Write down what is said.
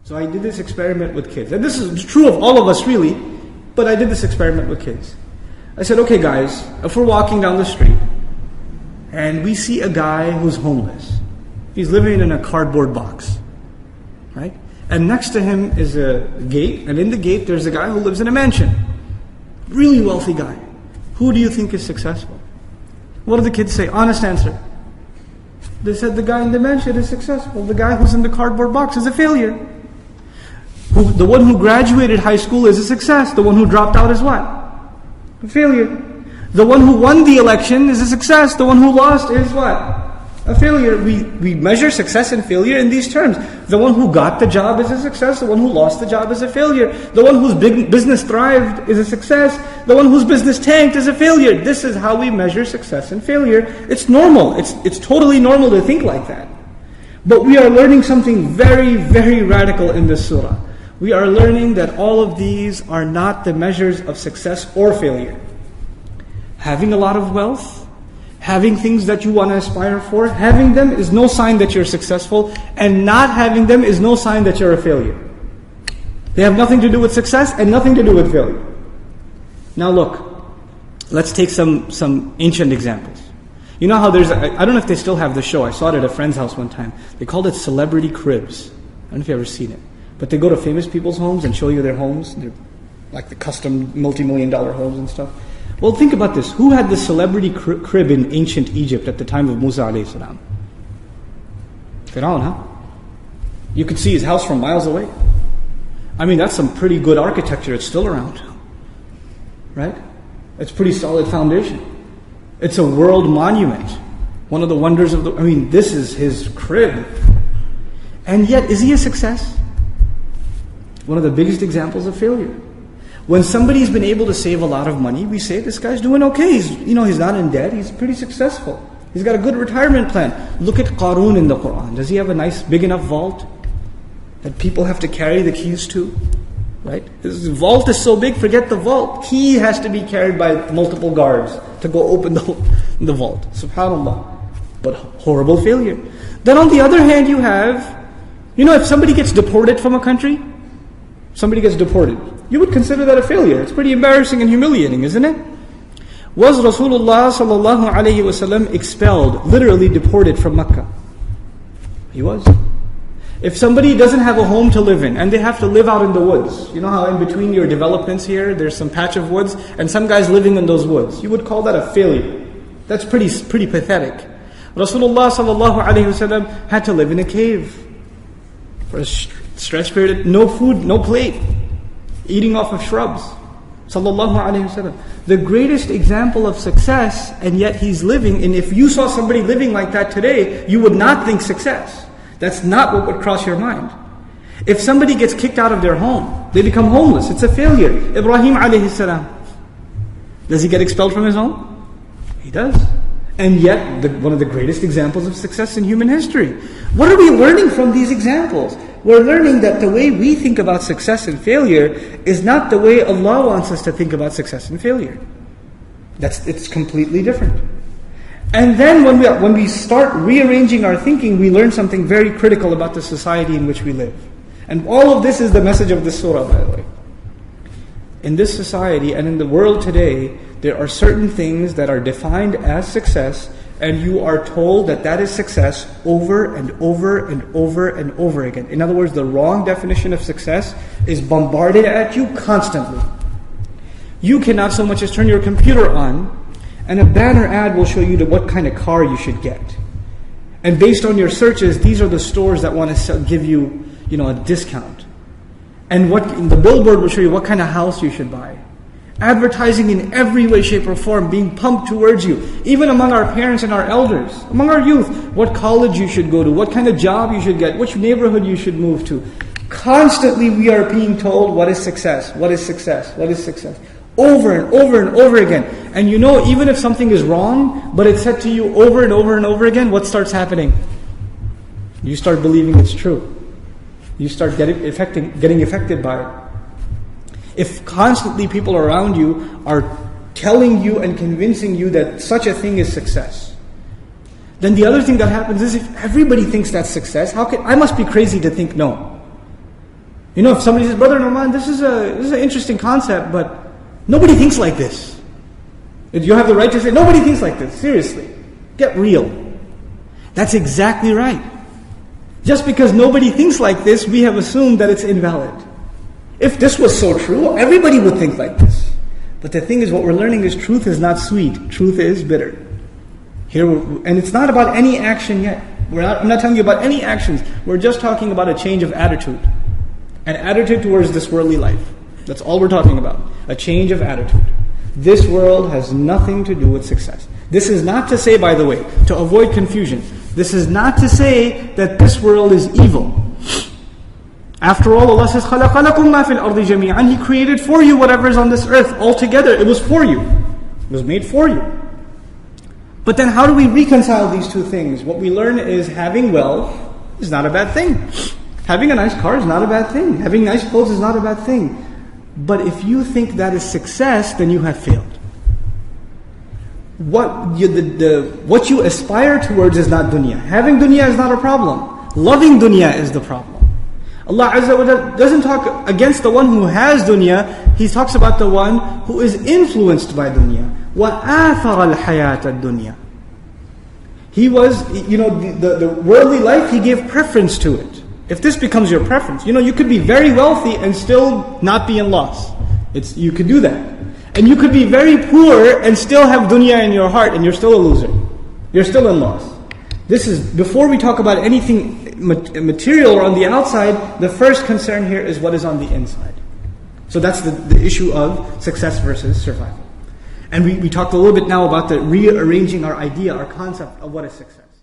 So I did this experiment with kids. And this is true of all of us really, but I did this experiment with kids. I said, okay guys, if we're walking down the street and we see a guy who's homeless, he's living in a cardboard box, right? And next to him is a gate, and in the gate there's a guy who lives in a mansion. Really wealthy guy. Who do you think is successful? What do the kids say? Honest answer. They said the guy in the mansion is successful. The guy who's in the cardboard box is a failure. The one who graduated high school is a success. The one who dropped out is what? A failure. The one who won the election is a success. The one who lost is what? A failure. We measure success and failure in these terms. The one who got the job is a success. The one who lost the job is a failure. The one whose business thrived is a success. The one whose business tanked is a failure. This is how we measure success and failure. It's normal. It's totally normal to think like that. But we are learning something very, very radical in this surah. We are learning that all of these are not the measures of success or failure. Having a lot of wealth, having things that you want to aspire for, having them is no sign that you're successful, and not having them is no sign that you're a failure. They have nothing to do with success and nothing to do with failure. Now look, let's take some ancient examples. You know how I don't know if they still have the show. I saw it at a friend's house one time. They called it Celebrity Cribs. I don't know if you've ever seen it. But they go to famous people's homes and show you their homes. They're like the custom multi-million-dollar homes and stuff. Well, think about this. Who had the celebrity crib in ancient Egypt at the time of Musa alayhi salam? Fir'aun, huh? You could see his house from miles away. I mean, that's some pretty good architecture. It's still around. Right? It's pretty solid foundation. It's a world monument. One of the wonders of this is his crib. And yet, is he a success? One of the biggest examples of failure. When somebody's been able to save a lot of money, we say, this guy's doing okay. He's not in debt. He's pretty successful. He's got a good retirement plan. Look at Qarun in the Quran. Does he have a nice, big enough vault that people have to carry the keys to? Right? His vault is so big, forget the vault. Key has to be carried by multiple guards to go open the vault. SubhanAllah. But horrible failure. Then on the other hand, you have, if somebody gets deported from a country, somebody gets deported, you would consider that a failure. It's pretty embarrassing and humiliating, isn't it? Was Rasulullah sallallahu alayhi wasallam expelled, literally deported from Mecca? He was. If somebody doesn't have a home to live in and they have to live out in the woods, you know how in between your developments here, there's some patch of woods and some guy's living in those woods, you would call that a failure. That's pretty pathetic. Rasulullah sallallahu alayhi wasallam had to live in a cave for a stretched period, no food, no plate, eating off of shrubs. Sallallahu alayhi wasallam. The greatest example of success, and yet he's living, and if you saw somebody living like that today, you would not think success. That's not what would cross your mind. If somebody gets kicked out of their home, they become homeless, it's a failure. Ibrahim alayhi salam, does he get expelled from his home? He does. And yet, one of the greatest examples of success in human history. What are we learning from these examples? We're learning that the way we think about success and failure is not the way Allah wants us to think about success and failure. It's completely different. And then when we start rearranging our thinking, we learn something very critical about the society in which we live. And all of this is the message of this surah, by the way. In this society and in the world today, there are certain things that are defined as success, and you are told that is success over and over and over and over again. In other words, the wrong definition of success is bombarded at you constantly. You cannot so much as turn your computer on, and a banner ad will show you what kind of car you should get. And based on your searches, these are the stores that want to give you, a discount. And the billboard will show you what kind of house you should buy. Advertising in every way, shape, or form being pumped towards you. Even among our parents and our elders, among our youth, what college you should go to, what kind of job you should get, which neighborhood you should move to. Constantly we are being told what is success, what is success, what is success. Over and over and over again. And even if something is wrong, but it's said to you over and over and over again, what starts happening? You start believing it's true. You start getting affected by it. If constantly people around you are telling you and convincing you that such a thing is success, then the other thing that happens is if everybody thinks that's success, I must be crazy to think no. You know, if somebody says, Brother Nouman, this is an interesting concept, but nobody thinks like this. You have the right to say, nobody thinks like this. Seriously. Get real. That's exactly right. Just because nobody thinks like this, we have assumed that it's invalid. If this was so true, everybody would think like this. But the thing is, what we're learning is truth is not sweet. Truth is bitter. And it's not about any action yet. I'm not telling you about any actions. We're just talking about a change of attitude. An attitude towards this worldly life. That's all we're talking about. A change of attitude. This world has nothing to do with success. This is not to say, by the way, to avoid confusion, this is not to say that this world is evil. After all, Allah says, خَلَقَ لَكُم مَا فِي الْأَرْضِ جَمِيعًا. He created for you whatever is on this earth altogether. It was for you. It was made for you. But then how do we reconcile these two things? What we learn is having wealth is not a bad thing. Having a nice car is not a bad thing. Having nice clothes is not a bad thing. But if you think that is success, then you have failed. What you aspire towards is not dunya. Having dunya is not a problem. Loving dunya is the problem. Allah Azza wa Jalla doesn't talk against the one who has dunya. He talks about the one who is influenced by dunya. وَآثَرَ الْحَيَاةَ الدُّنْيَا. He was, the worldly life, he gave preference to it. If this becomes your preference, you could be very wealthy and still not be in loss. You could do that. And you could be very poor and still have dunya in your heart and you're still a loser. You're still in loss. This is, before we talk about anything material or on the outside, the first concern here is what is on the inside. So that's the issue of success versus survival. And we talked a little bit now about the rearranging our idea, our concept of what is success.